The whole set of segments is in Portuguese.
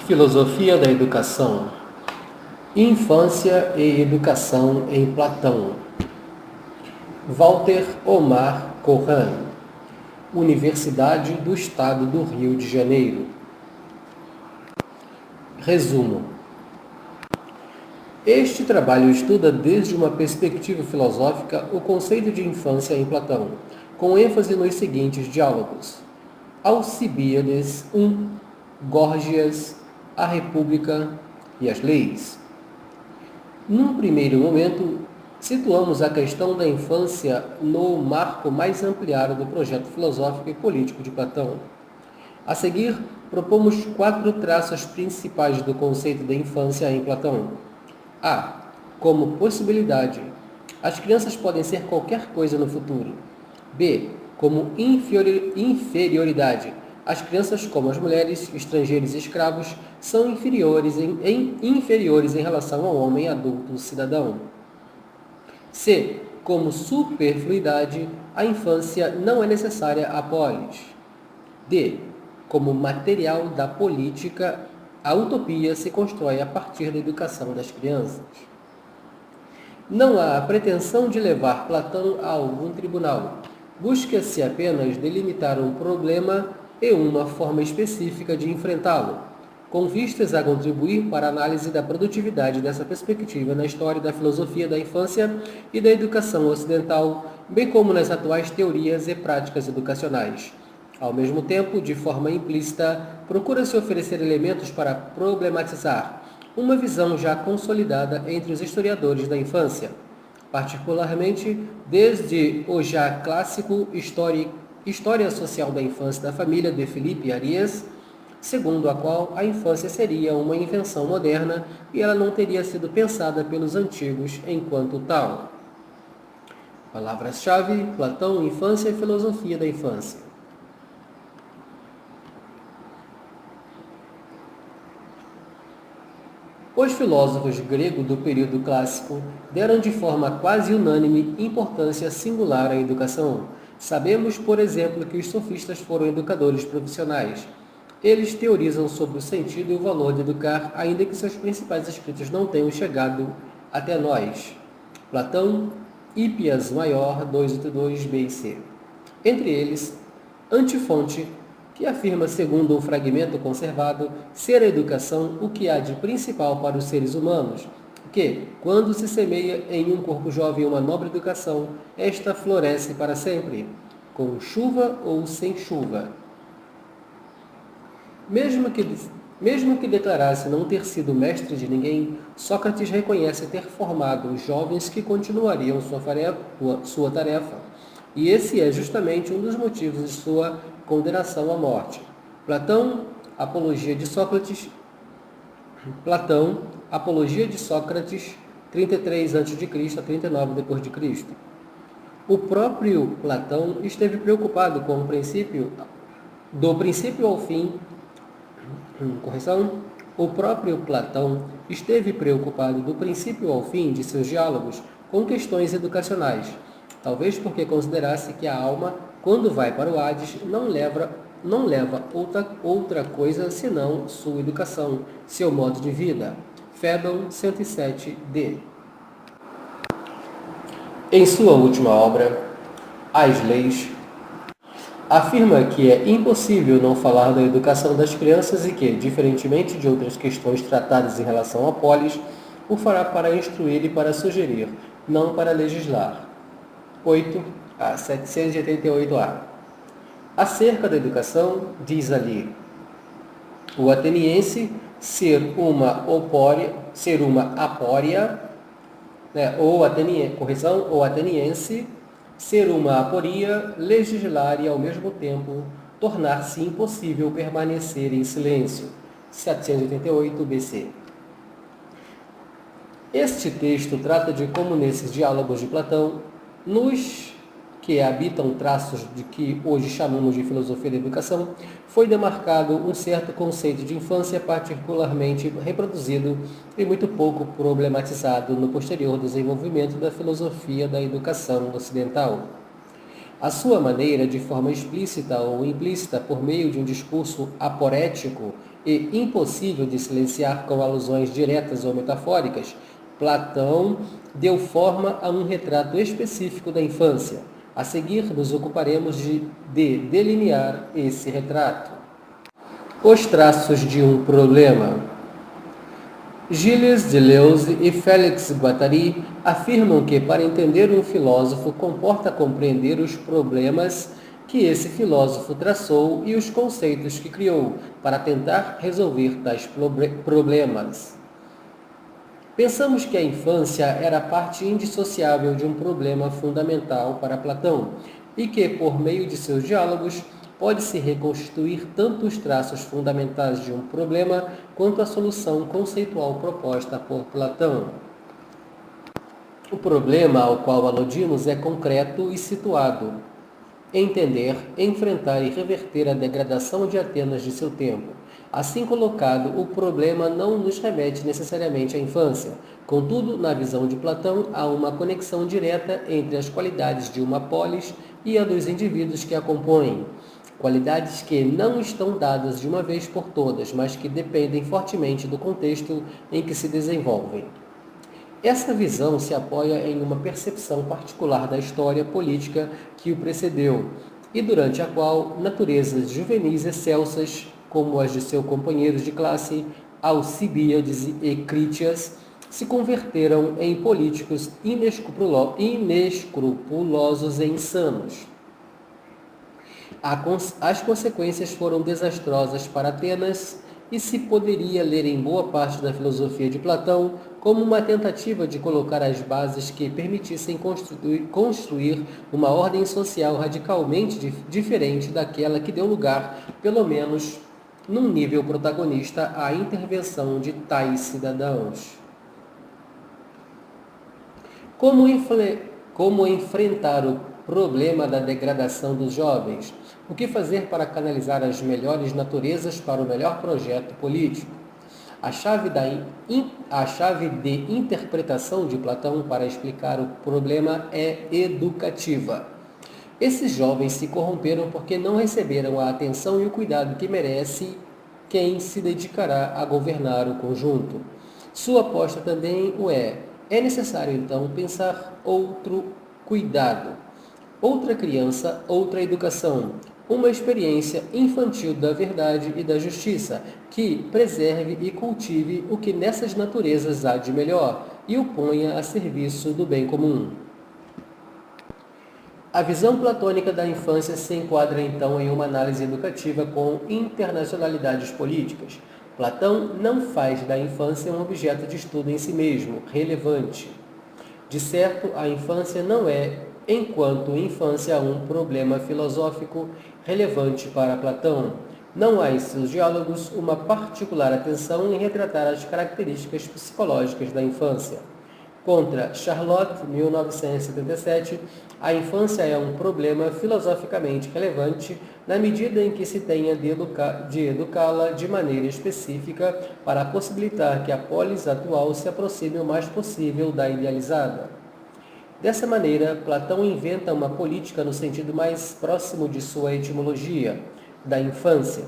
Filosofia da Educação. Infância e Educação em Platão. Walter Omar Corran. Universidade do Estado do Rio de Janeiro. Resumo. Este trabalho estuda desde uma perspectiva filosófica o conceito de infância em Platão, com ênfase nos seguintes diálogos: Alcibíades 1, Górgias, a República e as Leis. Num primeiro momento, situamos a questão da infância no marco mais ampliado do projeto filosófico e político de Platão. A seguir, propomos 4 traços principais do conceito da infância em Platão. A. Como possibilidade. As crianças podem ser qualquer coisa no futuro. B. Como inferioridade. As crianças, como as mulheres, estrangeiros e escravos, são inferiores em relação ao homem adulto cidadão. C. Como superfluidade. A infância não é necessária à polis. D. Como material da política, a utopia se constrói a partir da educação das crianças. Não há a pretensão de levar Platão a algum tribunal. Busca-se apenas delimitar um problema e uma forma específica de enfrentá-lo, com vistas a contribuir para a análise da produtividade dessa perspectiva na história da filosofia da infância e da educação ocidental, bem como nas atuais teorias e práticas educacionais. Ao mesmo tempo, de forma implícita, procura-se oferecer elementos para problematizar uma visão já consolidada entre os historiadores da infância, particularmente desde o já clássico História Social da Infância e da Família, de Felipe Arias, segundo a qual a infância seria uma invenção moderna e ela não teria sido pensada pelos antigos enquanto tal. Palavras-chave: Platão, infância e filosofia da infância. Os filósofos gregos do período clássico deram de forma quase unânime importância singular à educação. Sabemos, por exemplo, que os sofistas foram educadores profissionais. Eles teorizam sobre o sentido e o valor de educar, ainda que seus principais escritos não tenham chegado até nós. Platão, Hípias Maior, 282, B e C. Entre eles, Antifonte, que afirma, segundo um fragmento conservado, ser a educação o que há de principal para os seres humanos, que, quando se semeia em um corpo jovem uma nobre educação, esta floresce para sempre, com chuva ou sem chuva. Mesmo que declarasse não ter sido mestre de ninguém, Sócrates reconhece ter formado os jovens que continuariam sua tarefa, e esse é justamente um dos motivos de sua condenação à morte. Platão, Apologia de Sócrates, 33 a.C. a 39 d.C. O próprio Platão esteve preocupado com do princípio ao fim. O próprio Platão esteve preocupado do princípio ao fim de seus diálogos com questões educacionais, talvez porque considerasse que a alma, quando vai para o Hades, não leva outra coisa senão sua educação, seu modo de vida. Fédon 107d. Em sua última obra, As Leis, afirma que é impossível não falar da educação das crianças e que, diferentemente de outras questões tratadas em relação à polis, o fará para instruir e para sugerir, não para legislar. 8 a 788a. Acerca da educação, diz ali: o ateniense ser uma apória, ou ateniense ser uma aporia, legislar e ao mesmo tempo tornar-se impossível permanecer em silêncio. 788 BC. Este texto trata de como nesses diálogos de Platão, nos que habitam traços de que hoje chamamos de filosofia da educação, foi demarcado um certo conceito de infância particularmente reproduzido e muito pouco problematizado no posterior desenvolvimento da filosofia da educação ocidental. A sua maneira, de forma explícita ou implícita, por meio de um discurso aporético e impossível de silenciar com alusões diretas ou metafóricas, Platão deu forma a um retrato específico da infância. A seguir, nos ocuparemos de delinear esse retrato. Os traços de um problema. Gilles Deleuze e Félix Guattari afirmam que, para entender um filósofo, comporta compreender os problemas que esse filósofo traçou e os conceitos que criou, para tentar resolver tais problemas. Pensamos que a infância era parte indissociável de um problema fundamental para Platão e que, por meio de seus diálogos, pode-se reconstituir tanto os traços fundamentais de um problema quanto a solução conceitual proposta por Platão. O problema ao qual aludimos é concreto e situado. Entender, enfrentar e reverter a degradação de Atenas de seu tempo. Assim colocado, o problema não nos remete necessariamente à infância. Contudo, na visão de Platão, há uma conexão direta entre as qualidades de uma polis e a dos indivíduos que a compõem. Qualidades que não estão dadas de uma vez por todas, mas que dependem fortemente do contexto em que se desenvolvem. Essa visão se apoia em uma percepção particular da história política que o precedeu e durante a qual naturezas juvenis excelsas, como as de seus companheiros de classe, Alcibíades e Crítias, se converteram em políticos inescrupulosos e insanos. As consequências foram desastrosas para Atenas e se poderia ler em boa parte da filosofia de Platão como uma tentativa de colocar as bases que permitissem construir uma ordem social radicalmente diferente daquela que deu lugar, pelo menos num nível protagonista, à intervenção de tais cidadãos. Como enfrentar o problema da degradação dos jovens? O que fazer para canalizar as melhores naturezas para o melhor projeto político? A chave de interpretação de Platão para explicar o problema é educativa. Esses jovens se corromperam porque não receberam a atenção e o cuidado que merece quem se dedicará a governar o conjunto. Sua aposta também o é. É necessário, então, pensar outro cuidado. Outra criança, outra educação. Uma experiência infantil da verdade e da justiça, que preserve e cultive o que nessas naturezas há de melhor e o ponha a serviço do bem comum. A visão platônica da infância se enquadra então em uma análise educativa com internacionalidades políticas. Platão não faz da infância um objeto de estudo em si mesmo, relevante. De certo, a infância não é, enquanto infância, um problema filosófico relevante para Platão. Não há em seus diálogos uma particular atenção em retratar as características psicológicas da infância. Contra Charlotte, 1977, a infância é um problema filosoficamente relevante na medida em que se tenha de educá-la de maneira específica para possibilitar que a polis atual se aproxime o mais possível da idealizada. Dessa maneira, Platão inventa uma política no sentido mais próximo de sua etimologia, da infância.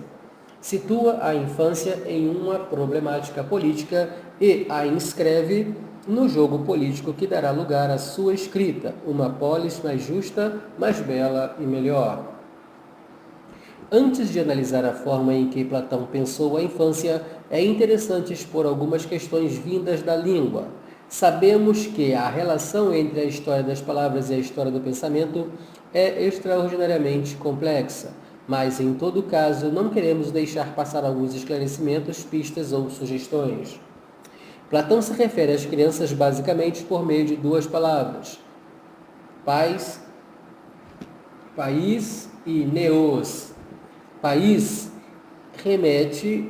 Situa a infância em uma problemática política e a inscreve no jogo político que dará lugar à sua escrita, uma polis mais justa, mais bela e melhor. Antes de analisar a forma em que Platão pensou a infância, é interessante expor algumas questões vindas da língua. Sabemos que a relação entre a história das palavras e a história do pensamento é extraordinariamente complexa, mas em todo caso não queremos deixar passar alguns esclarecimentos, pistas ou sugestões. Platão se refere às crianças basicamente por meio de duas palavras, país e neos. País remete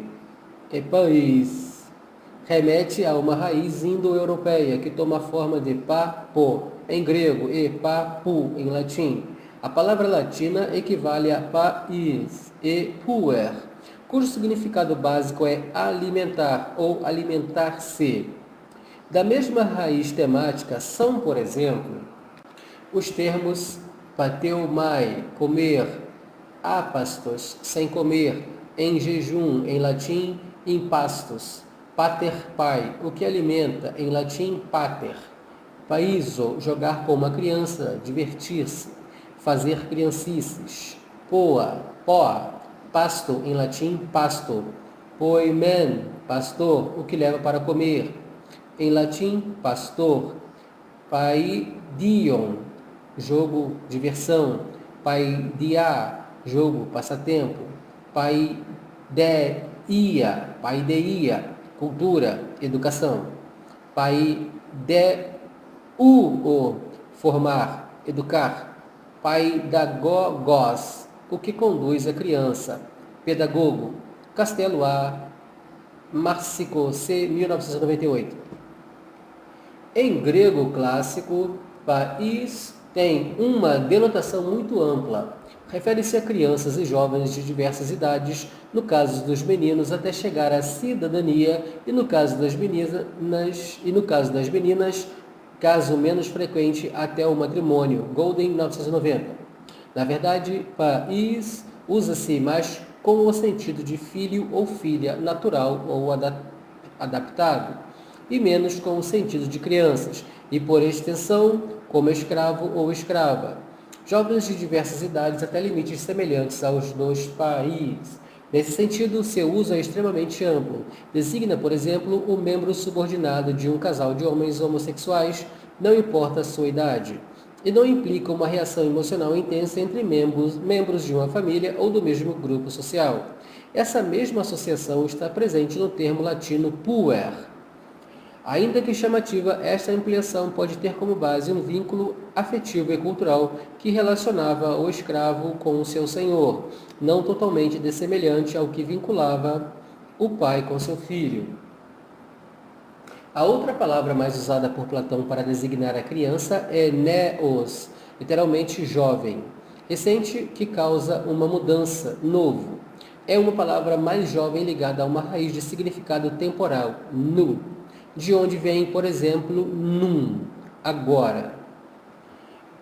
a uma raiz indo-europeia que toma a forma de papo em grego e papu em latim. A palavra latina equivale a país e puer, cujo significado básico é alimentar ou alimentar-se. Da mesma raiz temática são, por exemplo, os termos pateumai, comer, apastos, sem comer, em jejum, em latim, impastos, pater pai, o que alimenta, em latim, pater, paiso, jogar com uma criança, divertir-se, fazer criancices, poa, poa, pasto, em latim, pasto, poimen, pastor, o que leva para comer, em latim, pastor, paidion, jogo, diversão, paidia, jogo, passatempo, paideia, cultura, educação, formar, educar, paidagogos, o que conduz a criança, pedagogo, Castelo A, Marsico C, 1998. Em grego clássico, país tem uma denotação muito ampla. Refere-se a crianças e jovens de diversas idades, no caso dos meninos até chegar à cidadania e no caso das meninas, caso menos frequente, até o matrimônio. Golden, 1990. Na verdade, país usa-se mais com o sentido de filho ou filha natural ou adaptado, e menos com o sentido de crianças, e por extensão, como escravo ou escrava. Jovens de diversas idades até limites semelhantes aos dos países. Nesse sentido, seu uso é extremamente amplo. Designa, por exemplo, o membro subordinado de um casal de homens homossexuais, não importa a sua idade, e não implica uma reação emocional intensa entre membros de uma família ou do mesmo grupo social. Essa mesma associação está presente no termo latino puer. Ainda que chamativa, esta ampliação pode ter como base um vínculo afetivo e cultural que relacionava o escravo com o seu senhor, não totalmente dessemelhante ao que vinculava o pai com seu filho. A outra palavra mais usada por Platão para designar a criança é neos, literalmente jovem, recente que causa uma mudança, novo. É uma palavra mais jovem ligada a uma raiz de significado temporal, nu, de onde vem, por exemplo, num, agora.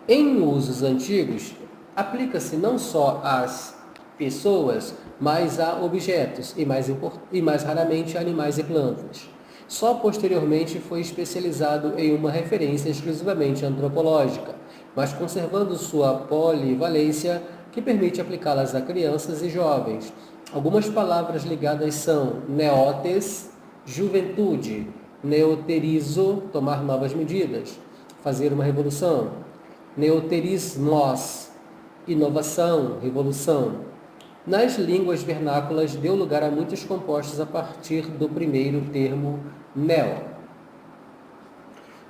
Em usos antigos, aplica-se não só às pessoas, mas a objetos e mais raramente a animais e plantas. Só posteriormente foi especializado em uma referência exclusivamente antropológica, mas conservando sua polivalência que permite aplicá-las a crianças e jovens. Algumas palavras ligadas são neotes, juventude, neoterizo, tomar novas medidas, fazer uma revolução, neoterismos, inovação, revolução. Nas línguas vernáculas, deu lugar a muitos compostos a partir do primeiro termo neo.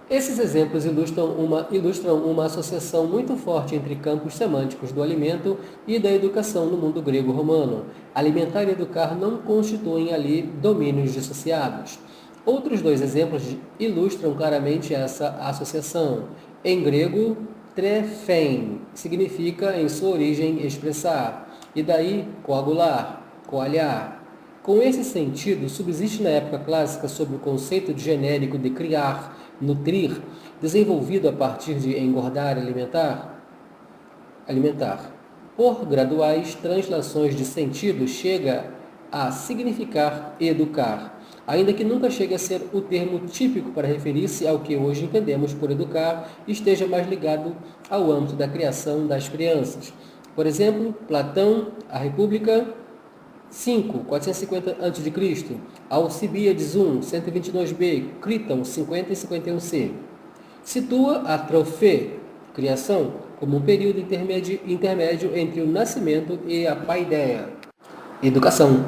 Esses exemplos ilustram uma associação muito forte entre campos semânticos do alimento e da educação no mundo grego-romano. Alimentar e educar não constituem ali domínios dissociados. Outros dois exemplos ilustram claramente essa associação. Em grego, trephen significa, em sua origem, expressar, e daí coagular, coalhar. Com esse sentido, subsiste na época clássica sob o conceito de genérico de criar, nutrir, desenvolvido a partir de engordar e alimentar. Por graduais translações de sentido, chega a significar educar, ainda que nunca chegue a ser o termo típico para referir-se ao que hoje entendemos por educar, esteja mais ligado ao âmbito da criação das crianças. Por exemplo, Platão, A República, 5, 450 a.C., Alcibíades 1, 122b, Critão, 50 e 51c. Situa a trofê, criação, como um período intermédio entre o nascimento e a paideia, educação.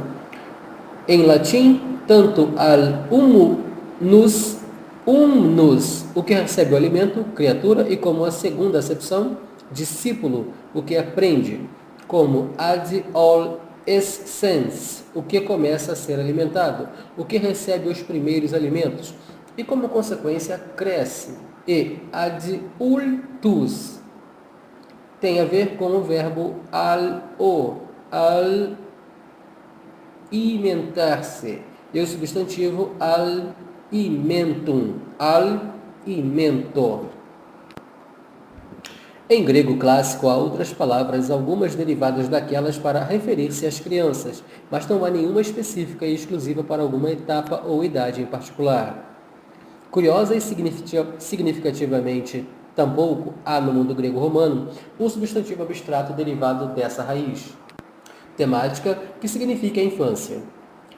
Em latim, tanto al umnus, o que recebe o alimento, criatura, e como a segunda acepção, discípulo, o que aprende, como ad ol essens, o que começa a ser alimentado, o que recebe os primeiros alimentos, e como consequência cresce, e ad ultus tem a ver com o verbo alimentar-se, e o substantivo alimentum, alimento. Em grego clássico há outras palavras, algumas derivadas daquelas para referir-se às crianças, mas não há nenhuma específica e exclusiva para alguma etapa ou idade em particular. Curiosa e significativamente, tampouco há no mundo grego-romano um substantivo abstrato derivado dessa raiz. Temática, que significa infância.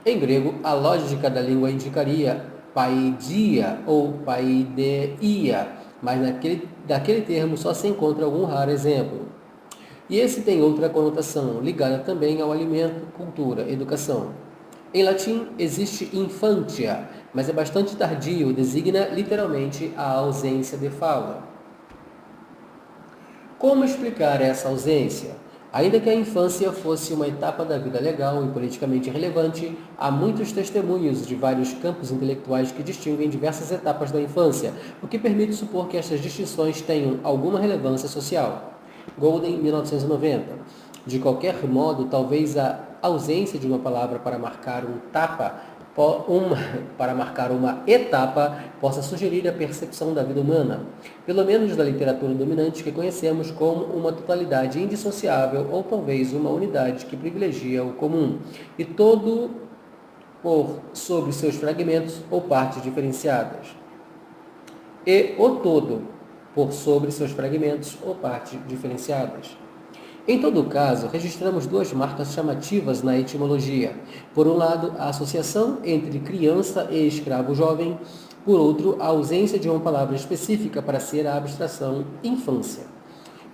Em grego, a lógica da língua indicaria paidia ou paideia, mas daquele termo só se encontra algum raro exemplo. E esse tem outra conotação, ligada também ao alimento, cultura, educação. Em latim existe infantia, mas é bastante tardio, designa literalmente a ausência de fala. Como explicar essa ausência? Ainda que a infância fosse uma etapa da vida legal e politicamente relevante, há muitos testemunhos de vários campos intelectuais que distinguem diversas etapas da infância, o que permite supor que estas distinções tenham alguma relevância social. Golden, 1990. De qualquer modo, talvez a ausência de uma palavra para marcar uma etapa possa sugerir a percepção da vida humana, pelo menos da literatura dominante que conhecemos como uma totalidade indissociável ou talvez uma unidade que privilegia o comum, e todo por sobre seus fragmentos ou partes diferenciadas. E o todo por sobre seus fragmentos ou partes diferenciadas. Em todo caso, registramos duas marcas chamativas na etimologia. Por um lado, a associação entre criança e escravo jovem. Por outro, a ausência de uma palavra específica para ser a abstração infância.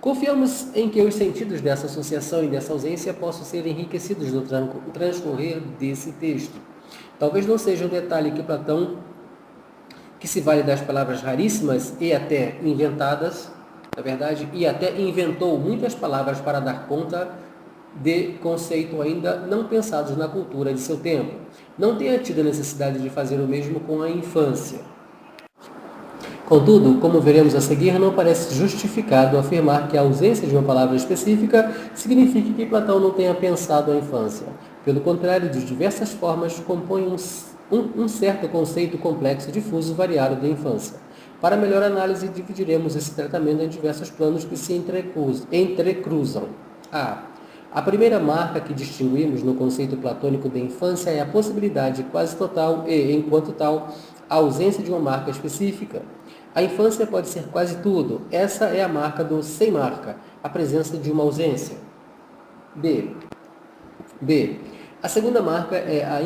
Confiamos em que os sentidos dessa associação e dessa ausência possam ser enriquecidos no transcorrer desse texto. Talvez não seja um detalhe que Platão, que se vale das palavras raríssimas e até inventadas, na verdade, e até inventou muitas palavras para dar conta de conceito ainda não pensados na cultura de seu tempo. Não tenha tido a necessidade de fazer o mesmo com a infância. Contudo, como veremos a seguir, não parece justificado afirmar que a ausência de uma palavra específica signifique que Platão não tenha pensado a infância. Pelo contrário, de diversas formas, compõe um certo conceito complexo, difuso, variado da infância. Para melhor análise, dividiremos esse tratamento em diversos planos que se entrecruzam. A primeira marca que distinguimos no conceito platônico de infância é a possibilidade quase total e, enquanto tal, a ausência de uma marca específica. A infância pode ser quase tudo. Essa é a marca do sem marca, a presença de uma ausência. B. A segunda marca é a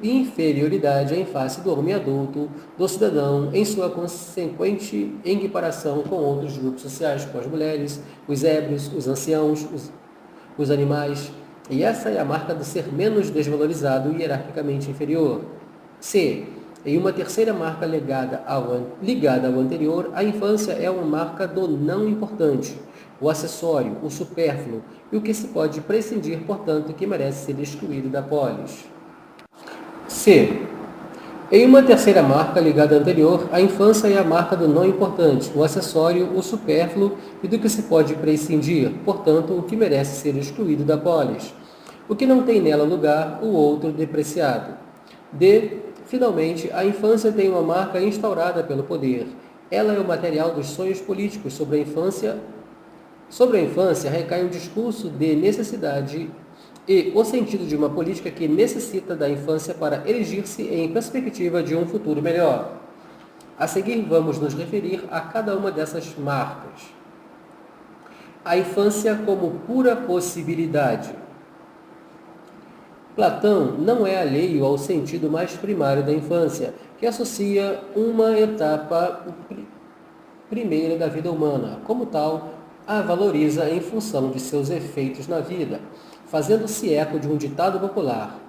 inferioridade em face do homem adulto, do cidadão, em sua consequente equiparação com outros grupos sociais, como as mulheres, os ébrios, os anciãos, os animais. E essa é a marca do ser menos desvalorizado e hierarquicamente inferior. C. Em uma terceira marca ligada ao anterior, a infância é uma marca do não importante, o acessório, o supérfluo, e o que se pode prescindir, portanto, que merece ser excluído da polis. C. Em uma terceira marca ligada à anterior, a infância é a marca do não importante, o acessório, o supérfluo e do que se pode prescindir, portanto, o que merece ser excluído da polis. O que não tem nela lugar, o outro depreciado. D. Finalmente, a infância tem uma marca instaurada pelo poder. Ela é o material dos sonhos políticos sobre a infância. Sobre a infância recai um discurso de necessidade e o sentido de uma política que necessita da infância para erigir-se em perspectiva de um futuro melhor. A seguir, vamos nos referir a cada uma dessas marcas. A infância como pura possibilidade. Platão não é alheio ao sentido mais primário da infância, que associa uma etapa primeira da vida humana. Como tal, a valoriza em função de seus efeitos na vida, fazendo-se eco de um ditado popular.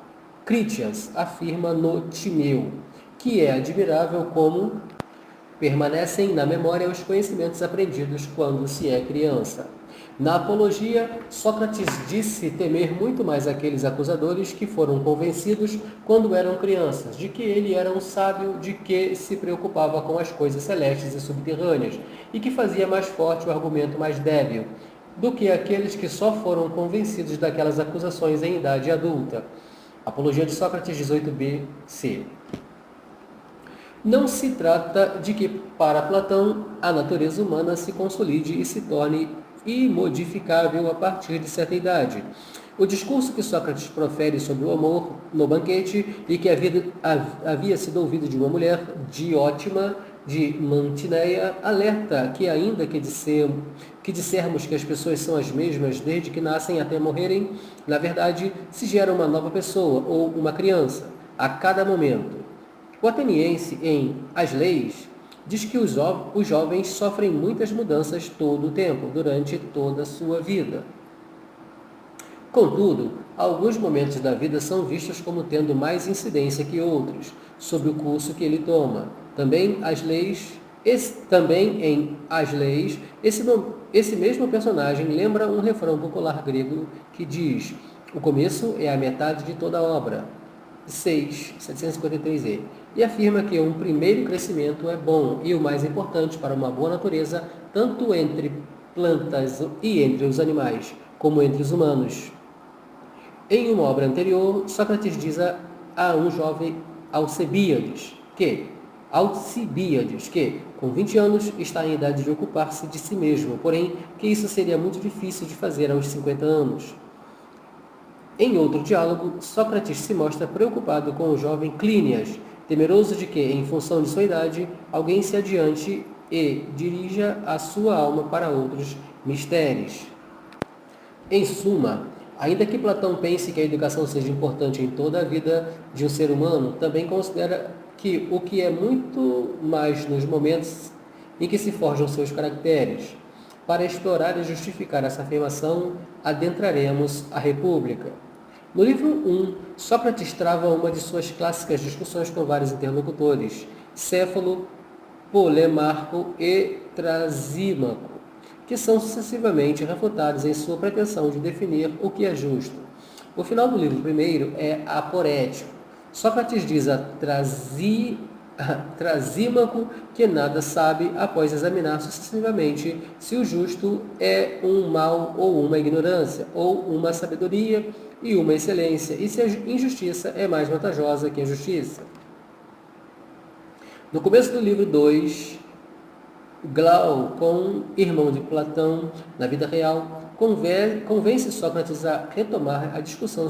Critias afirma no Timeu, que é admirável como permanecem na memória os conhecimentos aprendidos quando se é criança. Na Apologia, Sócrates disse temer muito mais aqueles acusadores que foram convencidos, quando eram crianças, de que ele era um sábio, de que se preocupava com as coisas celestes e subterrâneas, e que fazia mais forte o argumento mais débil, do que aqueles que só foram convencidos daquelas acusações em idade adulta. Apologia de Sócrates 18b, c. Não se trata de que, para Platão, a natureza humana se consolide e se torne imodificável a partir de certa idade. O discurso que Sócrates profere sobre o amor no banquete e que havia sido ouvido de uma mulher, Diótima de Mantineia, alerta que, ainda que dissermos que as pessoas são as mesmas desde que nascem até morrerem, na verdade, se gera uma nova pessoa ou uma criança a cada momento. O ateniense, em As Leis, diz que os jovens sofrem muitas mudanças todo o tempo, durante toda a sua vida. Contudo, alguns momentos da vida são vistos como tendo mais incidência que outros, sob o curso que ele toma. Também em As Leis, esse mesmo personagem lembra um refrão popular grego que diz: o começo é a metade de toda a obra. 753e, e afirma que um primeiro crescimento é bom e o mais importante para uma boa natureza, tanto entre plantas e entre os animais, como entre os humanos. Em uma obra anterior, Sócrates diz a um jovem Alcibíades que, com 20 anos, está em idade de ocupar-se de si mesmo, porém, que isso seria muito difícil de fazer aos 50 anos. Em outro diálogo, Sócrates se mostra preocupado com o jovem Clínias, temeroso de que, em função de sua idade, alguém se adiante e dirija a sua alma para outros mistérios. Em suma, ainda que Platão pense que a educação seja importante em toda a vida de um ser humano, também considera que o que é muito mais nos momentos em que se forjam seus caracteres. Para explorar e justificar essa afirmação, adentraremos a República. No livro 1, Sócrates trava uma de suas clássicas discussões com vários interlocutores, Céfalo, Polemarco e Trasímaco, que são sucessivamente refutados em sua pretensão de definir o que é justo. O final do livro primeiro é aporético. Sócrates diz a Trasímaco que nada sabe após examinar sucessivamente se o justo é um mal ou uma ignorância, ou uma sabedoria e uma excelência, e se a injustiça é mais vantajosa que a justiça. No começo do livro 2, Glaucon, irmão de Platão, na vida real, convence Sócrates a retomar a discussão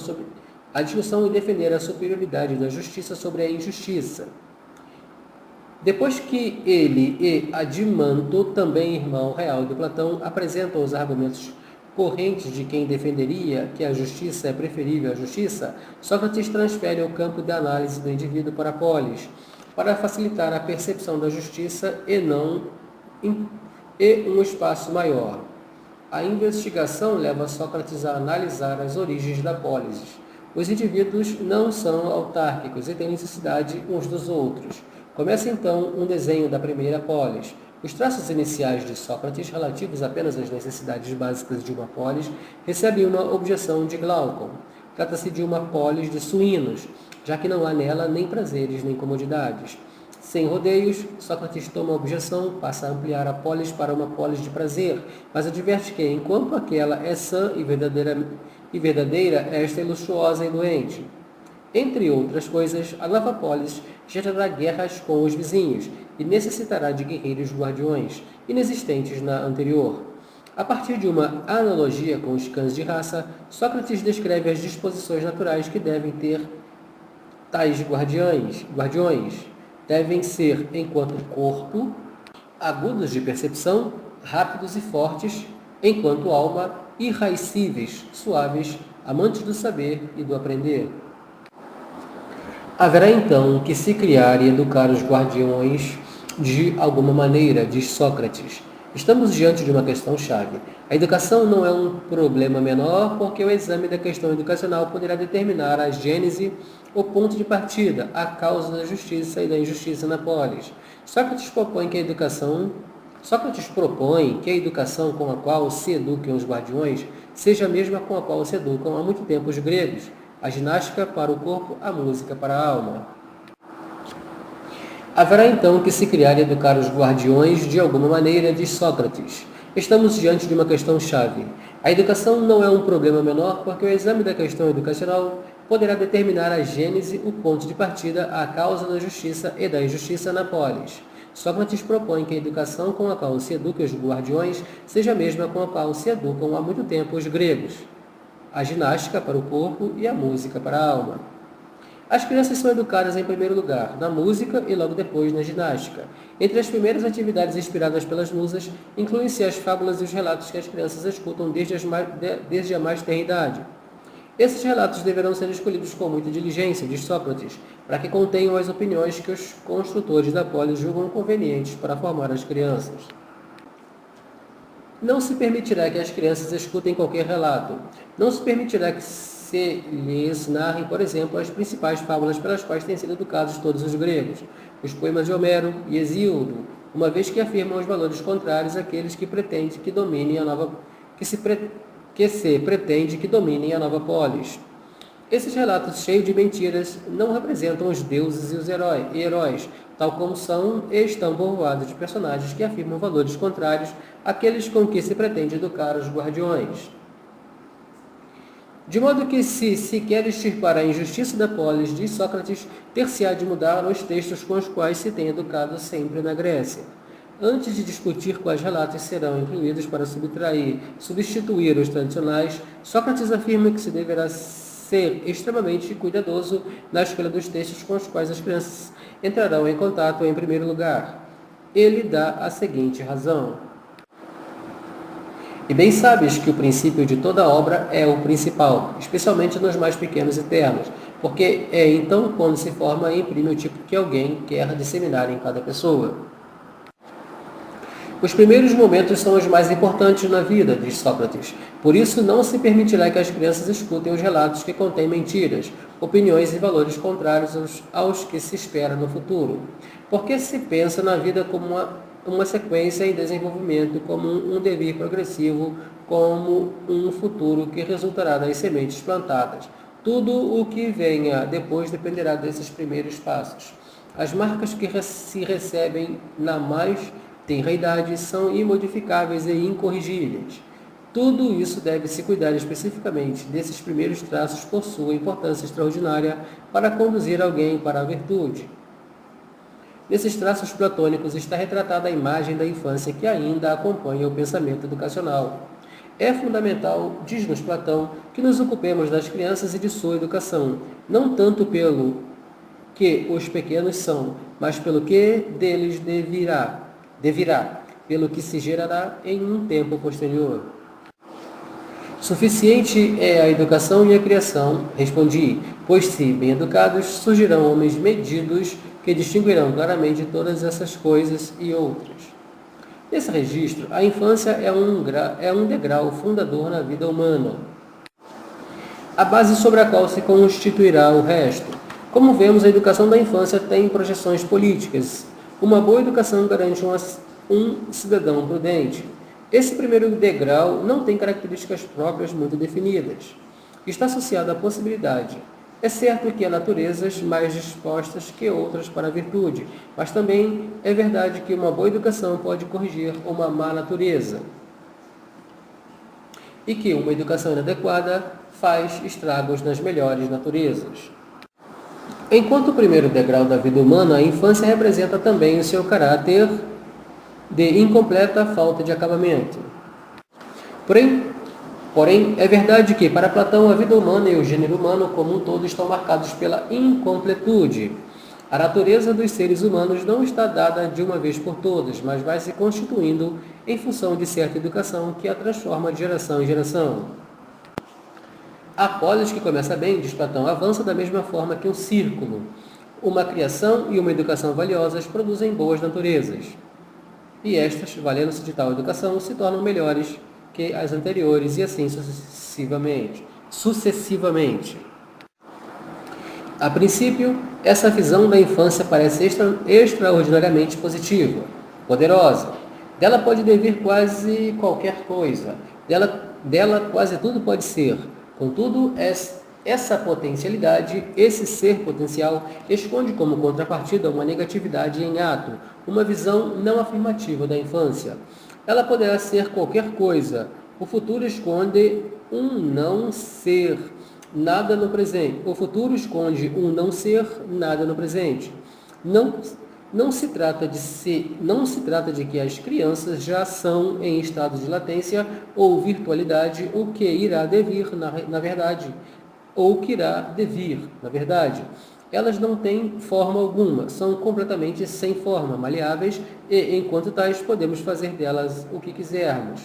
e defender a superioridade da justiça sobre a injustiça. Depois que ele e Adimanto, também irmão real de Platão, apresentam os argumentos correntes de quem defenderia que a justiça é preferível à justiça, Sócrates transfere o campo de análise do indivíduo para a polis, para facilitar a percepção da justiça e um espaço maior. A investigação leva Sócrates a analisar as origens da polis. Os indivíduos não são autárquicos e têm necessidade uns dos outros. Começa então um desenho da primeira polis. Os traços iniciais de Sócrates, relativos apenas às necessidades básicas de uma polis, recebem uma objeção de Glaucon. Trata-se de uma polis de suínos, já que não há nela nem prazeres nem comodidades. Sem rodeios, Sócrates toma a objeção, passa a ampliar a polis para uma polis de prazer, mas adverte que, enquanto aquela é sã e verdadeira, esta é luxuosa e doente. Entre outras coisas, a nova polis gerará guerras com os vizinhos e necessitará de guerreiros guardiões, inexistentes na anterior. A partir de uma analogia com os cães de raça, Sócrates descreve as disposições naturais que devem ter tais guardiões. Devem ser, enquanto corpo, agudos de percepção, rápidos e fortes, enquanto alma, irraicíveis, suaves, amantes do saber e do aprender. Haverá então que se criar e educar os guardiões de alguma maneira, diz Sócrates. Estamos diante de uma questão-chave. A educação não é um problema menor, porque o exame da questão educacional poderá determinar a gênese, o ponto de partida, a causa da justiça e da injustiça na polis. Sócrates propõe que a educação com a qual se eduquem os guardiões seja a mesma com a qual se educam há muito tempo os gregos. A ginástica para o corpo, a música para a alma. Haverá então que se criar e educar os guardiões de alguma maneira, diz Sócrates. Estamos diante de uma questão-chave. A educação não é um problema menor porque o exame da questão educacional poderá determinar a gênese, o ponto de partida, a causa da justiça e da injustiça na polis. Sócrates propõe que a educação com a qual se educa os guardiões seja a mesma com a qual se educam há muito tempo os gregos: a ginástica para o corpo e a música para a alma. As crianças são educadas em primeiro lugar na música e logo depois na ginástica. Entre as primeiras atividades inspiradas pelas musas, incluem-se as fábulas e os relatos que as crianças escutam desde a mais tenra idade. Esses relatos deverão ser escolhidos com muita diligência, diz Sócrates, para que contenham as opiniões que os construtores da polis julgam convenientes para formar as crianças. Não se permitirá que as crianças escutem qualquer relato. Não se permitirá que se lhes narrem, por exemplo, as principais fábulas pelas quais têm sido educados todos os gregos, os poemas de Homero e Hesíodo, uma vez que afirmam os valores contrários àqueles que pretende que dominem a nova pretende que dominem a nova polis. Esses relatos cheios de mentiras não representam os deuses e os heróis, tal como são e estão povoados de personagens que afirmam valores contrários àqueles com que se pretende educar os guardiões. De modo que, se quer extirpar a injustiça da polis, diz Sócrates, ter-se-á de mudar os textos com os quais se tem educado sempre na Grécia. Antes de discutir quais relatos serão incluídos para substituir os tradicionais, Sócrates afirma que se deverá ser extremamente cuidadoso na escolha dos textos com os quais as crianças entrarão em contato em primeiro lugar. Ele dá a seguinte razão: e bem sabes que o princípio de toda obra é o principal, especialmente nos mais pequenos e ternos, porque é então quando se forma e imprime o tipo que alguém quer disseminar em cada pessoa. Os primeiros momentos são os mais importantes na vida, diz Sócrates. Por isso, não se permitirá que as crianças escutem os relatos que contêm mentiras, opiniões e valores contrários aos que se espera no futuro. Porque se pensa na vida como uma sequência em desenvolvimento, como um devir progressivo, como um futuro que resultará das sementes plantadas. Tudo o que venha depois dependerá desses primeiros passos. As marcas que se recebem na mais tenra idade são imodificáveis e incorrigíveis. Tudo isso deve-se cuidar especificamente desses primeiros traços por sua importância extraordinária para conduzir alguém para a virtude. Nesses traços platônicos está retratada a imagem da infância que ainda acompanha o pensamento educacional. É fundamental, diz-nos Platão, que nos ocupemos das crianças e de sua educação, não tanto pelo que os pequenos são, mas pelo que deles devirá, pelo que se gerará em um tempo posterior. Suficiente é a educação e a criação, respondi, pois se bem educados, surgirão homens medidos que distinguirão claramente todas essas coisas e outras. Nesse registro, a infância é um degrau fundador na vida humana, a base sobre a qual se constituirá o resto. Como vemos, a educação da infância tem projeções políticas. Uma boa educação garante um cidadão prudente. Esse primeiro degrau não tem características próprias muito definidas. Está associado à possibilidade. É certo que há naturezas mais dispostas que outras para a virtude, mas também é verdade que uma boa educação pode corrigir uma má natureza. E que uma educação inadequada faz estragos nas melhores naturezas. Enquanto o primeiro degrau da vida humana, a infância representa também o seu caráter de incompleta falta de acabamento. Porém, é verdade que, para Platão, a vida humana e o gênero humano como um todo estão marcados pela incompletude. A natureza dos seres humanos não está dada de uma vez por todas, mas vai se constituindo em função de certa educação que a transforma de geração em geração. A polis que começa bem, diz Platão, avança da mesma forma que um círculo. Uma criação e uma educação valiosas produzem boas naturezas. E estas, valendo-se de tal educação, se tornam melhores que as anteriores e assim sucessivamente. A princípio, essa visão da infância parece extraordinariamente positiva, poderosa. Dela pode devir quase qualquer coisa. Dela quase tudo pode ser. Contudo, essa potencialidade, esse ser potencial, esconde como contrapartida uma negatividade em ato, uma visão não afirmativa da infância. Ela poderá ser qualquer coisa. O futuro esconde um não ser, nada no presente. O futuro esconde um não ser, nada no presente. Não, não se trata de que as crianças já são em estado de latência ou virtualidade, o que irá devir, na verdade, ou que irá devir, na verdade. Elas não têm forma alguma, são completamente sem forma, maleáveis, e, enquanto tais, podemos fazer delas o que quisermos.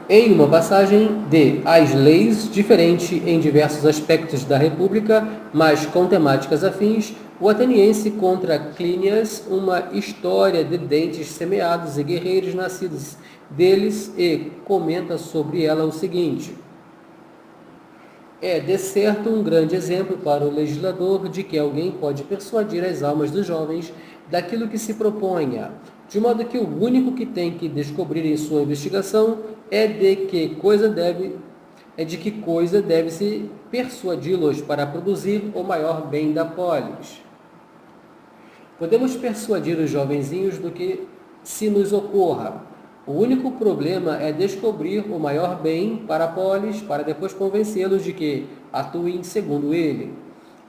Em uma passagem de As Leis, diferente em diversos aspectos da República, mas com temáticas afins, o ateniense contra Clínias, uma história de dentes semeados e guerreiros nascidos deles, e comenta sobre ela o seguinte: é, de certo, um grande exemplo para o legislador de que alguém pode persuadir as almas dos jovens daquilo que se proponha, de modo que o único que tem que descobrir em sua investigação é de que coisa deve-se persuadi-los para produzir o maior bem da polis. Podemos persuadir os jovenzinhos do que se nos ocorra. O único problema é descobrir o maior bem para a polis, para depois convencê-los de que atuem segundo ele.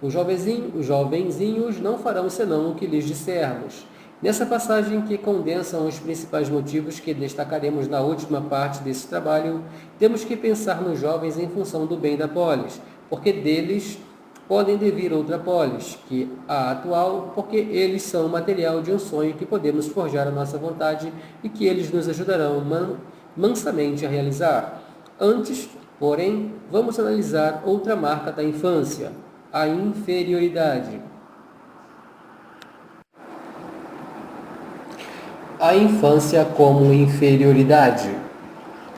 Os jovenzinhos não farão senão o que lhes dissermos. Nessa passagem, que condensam os principais motivos que destacaremos na última parte desse trabalho, temos que pensar nos jovens em função do bem da polis, porque deles podem devir outra polis, que a atual, porque eles são material de um sonho que podemos forjar à nossa vontade e que eles nos ajudarão mansamente a realizar. Antes, porém, vamos analisar outra marca da infância, a inferioridade. A infância como inferioridade.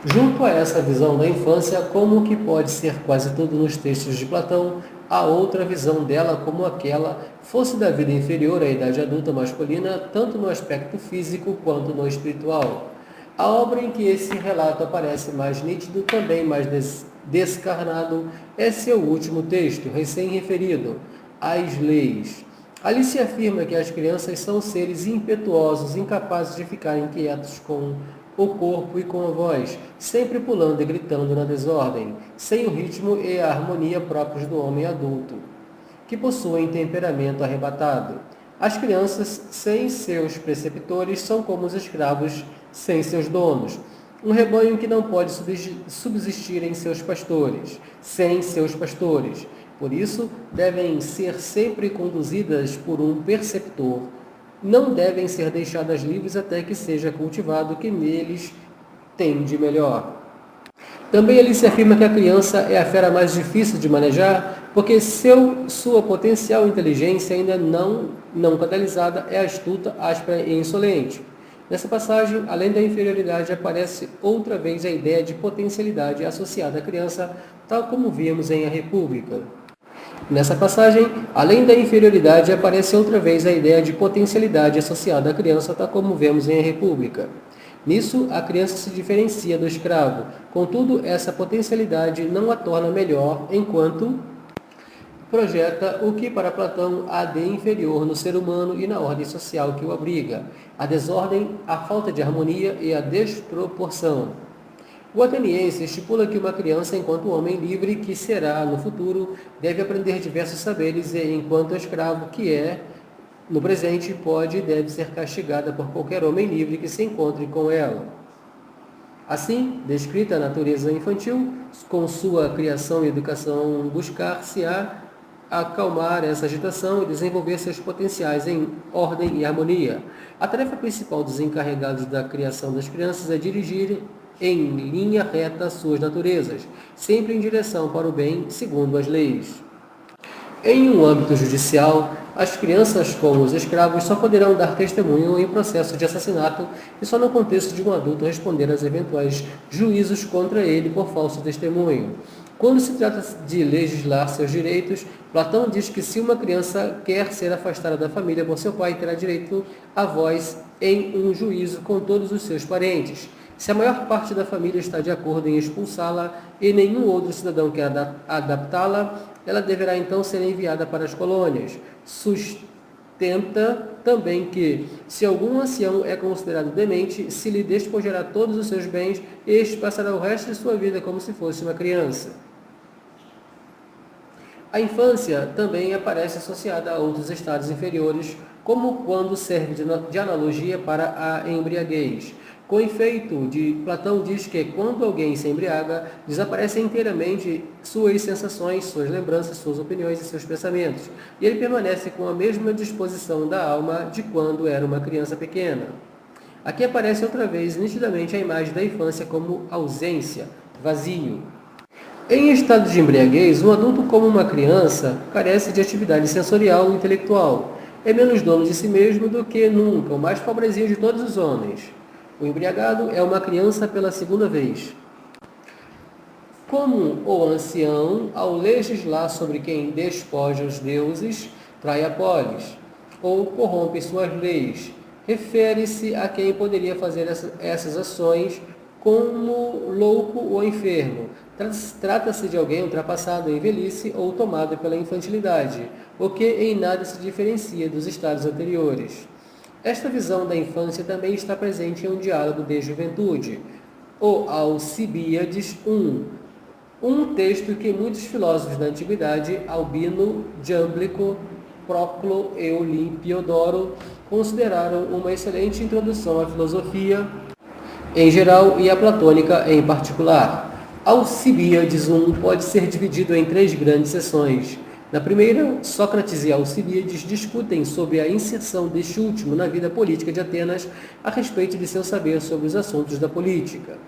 Junto a essa visão da infância como que pode ser quase tudo nos textos de Platão, a outra visão dela como aquela fosse da vida inferior à idade adulta masculina, tanto no aspecto físico quanto no espiritual. A obra em que esse relato aparece mais nítido, também mais descarnado, é seu último texto, recém-referido, As Leis. Ali se afirma que as crianças são seres impetuosos, incapazes de ficarem quietos com o corpo e com a voz, sempre pulando e gritando na desordem, sem o ritmo e a harmonia próprios do homem adulto, que possuem temperamento arrebatado. As crianças, sem seus preceptores, são como os escravos sem seus donos. Um rebanho que não pode subsistir em seus pastores, sem seus pastores. Por isso, devem ser sempre conduzidas por um preceptor. Não devem ser deixadas livres até que seja cultivado o que neles tem de melhor. Também ali se afirma que a criança é a fera mais difícil de manejar, porque sua potencial inteligência ainda não catalisada é astuta, áspera e insolente. Nessa passagem, além da inferioridade, aparece outra vez a ideia de potencialidade associada à criança, tal como vimos em A República. Nessa passagem, além da inferioridade, aparece outra vez a ideia de potencialidade associada à criança, tal como vemos em A República. Nisso, a criança se diferencia do escravo. Contudo, essa potencialidade não a torna melhor, enquanto projeta o que para Platão há de inferior no ser humano e na ordem social que o abriga: a desordem, a falta de harmonia e a desproporção. O ateniense estipula que uma criança, enquanto homem livre que será no futuro, deve aprender diversos saberes e, enquanto escravo que é, no presente, pode e deve ser castigada por qualquer homem livre que se encontre com ela. Assim, descrita a natureza infantil, com sua criação e educação, buscar-se-á acalmar essa agitação e desenvolver seus potenciais em ordem e harmonia. A tarefa principal dos encarregados da criação das crianças é dirigir em linha reta suas naturezas, sempre em direção para o bem, segundo as leis. Em um âmbito judicial, as crianças, como os escravos, só poderão dar testemunho em processo de assassinato e só no contexto de um adulto responder às eventuais juízos contra ele por falso testemunho. Quando se trata de legislar seus direitos, Platão diz que se uma criança quer ser afastada da família por seu pai, terá direito à voz em um juízo com todos os seus parentes. Se a maior parte da família está de acordo em expulsá-la e nenhum outro cidadão quer adaptá-la, ela deverá então ser enviada para as colônias. Sustenta também que, se algum ancião é considerado demente, se lhe despojará todos os seus bens e este passará o resto de sua vida como se fosse uma criança. A infância também aparece associada a outros estados inferiores, como quando serve de analogia para a embriaguez. Com efeito, Platão diz que quando alguém se embriaga, desaparecem inteiramente suas sensações, suas lembranças, suas opiniões e seus pensamentos, e ele permanece com a mesma disposição da alma de quando era uma criança pequena. Aqui aparece outra vez nitidamente a imagem da infância como ausência, vazio. Em estado de embriaguez, um adulto como uma criança carece de atividade sensorial e intelectual. É menos dono de si mesmo do que nunca, o mais pobrezinho de todos os homens. O embriagado é uma criança pela segunda vez. Como o ancião, ao legislar sobre quem despoja os deuses, trai a polis, ou corrompe suas leis, refere-se a quem poderia fazer essas ações como louco ou enfermo. Trata-se de alguém ultrapassado em velhice ou tomado pela infantilidade, o que em nada se diferencia dos estados anteriores. Esta visão da infância também está presente em um diálogo de juventude, o Alcibíades I, um texto que muitos filósofos da antiguidade, Albino, Jámblico, Proclo e Olimpiodoro, consideraram uma excelente introdução à filosofia em geral e à platônica em particular. Alcibíades I pode ser dividido em 3 grandes seções. Na primeira, Sócrates e Alcibíades discutem sobre a inserção deste último na vida política de Atenas a respeito de seu saber sobre os assuntos da política.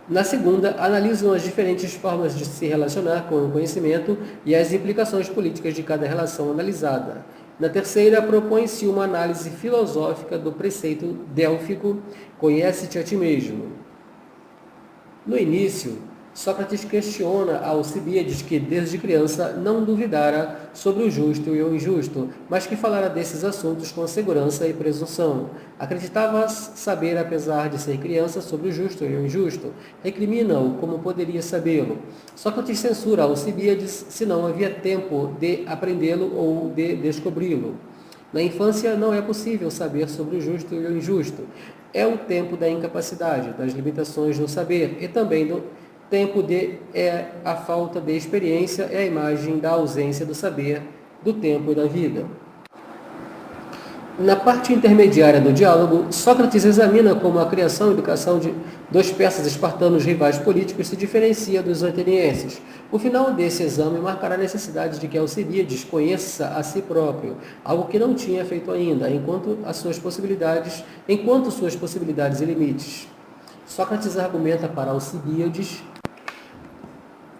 Na segunda, analisam as diferentes formas de se relacionar com o conhecimento e as implicações políticas de cada relação analisada. Na terceira, propõe-se uma análise filosófica do preceito délfico "Conhece-te a ti mesmo". No início, Sócrates questiona Alcibíades que, desde criança, não duvidara sobre o justo e o injusto, mas que falara desses assuntos com segurança e presunção. Acreditava saber, apesar de ser criança, sobre o justo e o injusto. Recrimina-o como poderia sabê-lo. Sócrates censura Alcibíades se não havia tempo de aprendê-lo ou de descobri-lo. Na infância não é possível saber sobre o justo e o injusto. É o tempo da incapacidade, das limitações do saber e também do tempo a falta de experiência é a imagem da ausência do saber, do tempo e da vida. Na parte intermediária do diálogo, Sócrates examina como a criação e educação dos persas espartanos rivais políticos se diferencia dos atenienses. O final desse exame marcará a necessidade de que Alcibíades conheça a si próprio, algo que não tinha feito ainda, enquanto suas possibilidades e limites. Sócrates argumenta para Alcibíades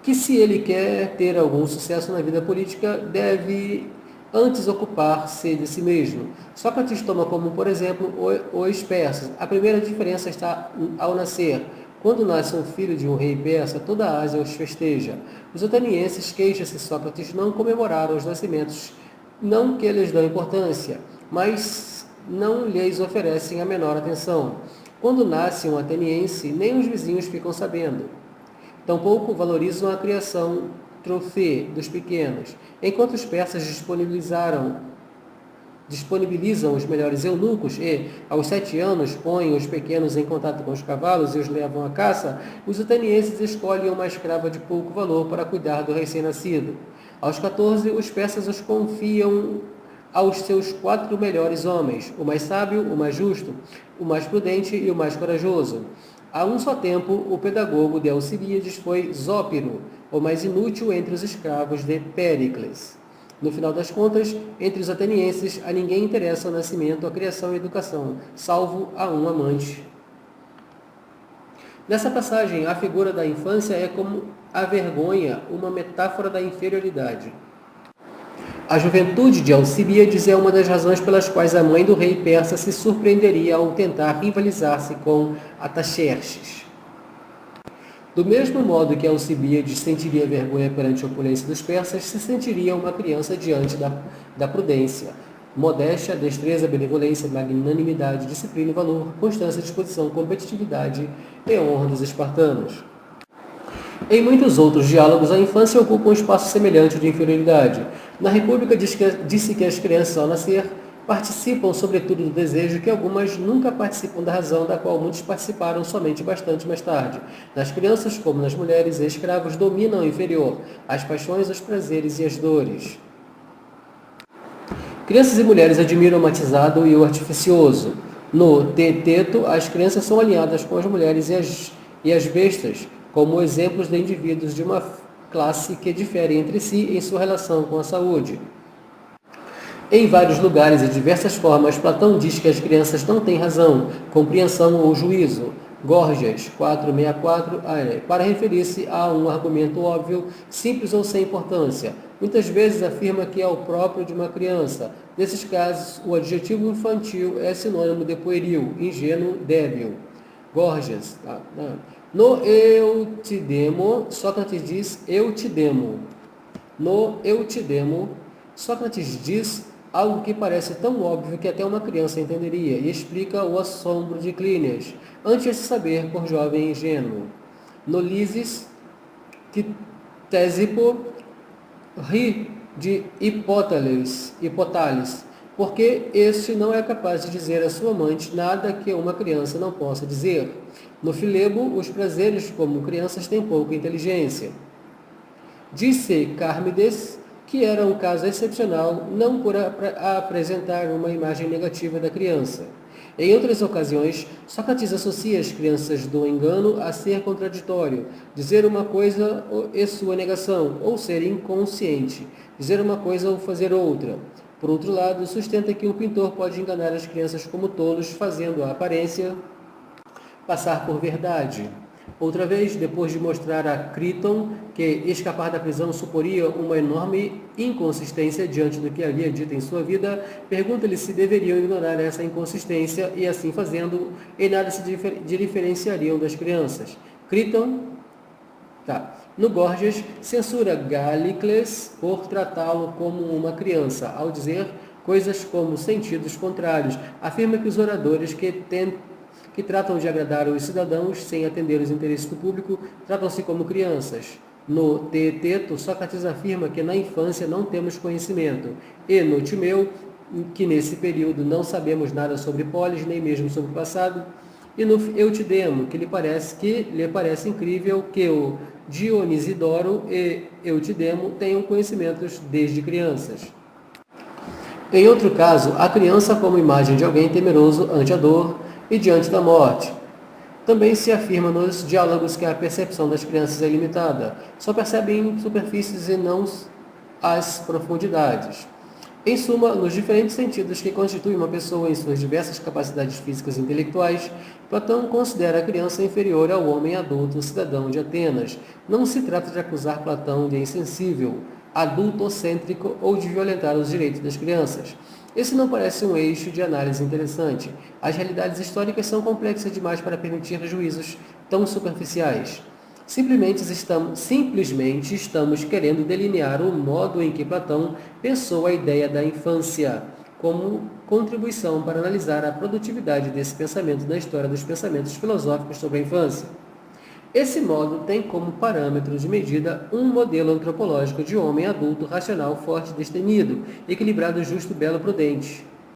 que se ele quer ter algum sucesso na vida política, deve antes ocupar-se de si mesmo. Sócrates toma como, por exemplo, os persas. A primeira diferença está ao nascer. Quando nasce um filho de um rei persa, toda a Ásia os festeja. Os atenienses, queixa-se Sócrates, não comemoraram os nascimentos, não que lhes dão importância, mas não lhes oferecem a menor atenção. Quando nasce um ateniense, nem os vizinhos ficam sabendo. Tampouco valorizam a criação trofê dos pequenos, enquanto os persas disponibilizam os melhores eunucos e, aos 7 anos, põem os pequenos em contato com os cavalos e os levam à caça, os atenienses escolhem uma escrava de pouco valor para cuidar do recém-nascido. Aos 14, os persas os confiam aos seus 4 melhores homens, o mais sábio, o mais justo, o mais prudente e o mais corajoso. A um só tempo, o pedagogo de Alcibíades foi Zópiro, o mais inútil entre os escravos de Péricles. No final das contas, entre os atenienses, a ninguém interessa o nascimento, a criação e a educação, salvo a um amante. Nessa passagem, a figura da infância é como a vergonha, uma metáfora da inferioridade. A juventude de Alcibíades é uma das razões pelas quais a mãe do rei persa se surpreenderia ao tentar rivalizar-se com Ataxerxes. Do mesmo modo que Alcibíades sentiria vergonha perante a opulência dos persas, se sentiria uma criança diante da prudência, modéstia, destreza, benevolência, magnanimidade, disciplina e valor, constância, disposição, competitividade e honra dos espartanos. Em muitos outros diálogos, a infância ocupa um espaço semelhante de inferioridade. Na República, disse que as crianças, ao nascer, Participam, sobretudo, do desejo que algumas nunca participam da razão, da qual muitos participaram somente bastante mais tarde. Nas crianças, como nas mulheres, escravos dominam o inferior, as paixões, os prazeres e as dores. Crianças e mulheres admiram o matizado e o artificioso. No teteto, as crianças são alinhadas com as mulheres e as bestas, como exemplos de indivíduos de uma classe que diferem entre si em sua relação com a saúde. Em vários lugares e de diversas formas, Platão diz que as crianças não têm razão, compreensão ou juízo. Gorgias 464, para referir-se a um argumento óbvio, simples ou sem importância. Muitas vezes afirma que é o próprio de uma criança. Nesses casos, o adjetivo infantil é sinônimo de pueril, ingênuo, débil. Gorgias. No eu te demo, Sócrates diz eu te demo. No eu te demo, Sócrates diz algo que parece tão óbvio que até uma criança entenderia, e explica o assombro de Clínias, antes de saber por jovem ingênuo. No Lises, Tésipo ri de Hipótales, porque este não é capaz de dizer à sua amante nada que uma criança não possa dizer. No Filebo, os prazeres como crianças têm pouca inteligência. Disse Carmides que era um caso excepcional, não por apresentar uma imagem negativa da criança. Em outras ocasiões, Sócrates associa as crianças do engano a ser contraditório, dizer uma coisa e sua negação, ou ser inconsciente, dizer uma coisa ou fazer outra. Por outro lado, sustenta que um pintor pode enganar as crianças como tolos, fazendo a aparência passar por verdade. Outra vez, depois de mostrar a Criton que escapar da prisão suporia uma enorme inconsistência diante do que havia dito em sua vida, pergunta-lhe se deveriam ignorar essa inconsistência e, assim fazendo, em nada se diferenciariam das crianças. Criton, no Gorgias, censura Galicles por tratá-lo como uma criança, ao dizer coisas como sentidos contrários. Afirma que os oradores que tratam de agradar os cidadãos sem atender os interesses do público, tratam-se como crianças. No Teeteto, Sócrates afirma que na infância não temos conhecimento, e no Timeu, que nesse período não sabemos nada sobre Polis, nem mesmo sobre o passado, e no Eutidemo, que lhe parece incrível que o Dionisidoro e Eutidemo tenham conhecimentos desde crianças. Em outro caso, a criança como imagem de alguém temeroso ante a dor e diante da morte. Também se afirma nos diálogos que a percepção das crianças é limitada, só percebem superfícies e não as profundidades. Em suma, nos diferentes sentidos que constituem uma pessoa em suas diversas capacidades físicas e intelectuais, Platão considera a criança inferior ao homem adulto cidadão de Atenas. Não se trata de acusar Platão de insensível, adultocêntrico ou de violentar os direitos das crianças. Esse não parece um eixo de análise interessante. As realidades históricas são complexas demais para permitir juízos tão superficiais. Simplesmente estamos querendo delinear o modo em que Platão pensou a ideia da infância, como contribuição para analisar a produtividade desse pensamento na história dos pensamentos filosóficos sobre a infância. Esse modo tem como parâmetro de medida um modelo antropológico de homem adulto, racional, forte, destemido, equilibrado, justo, belo, prudente.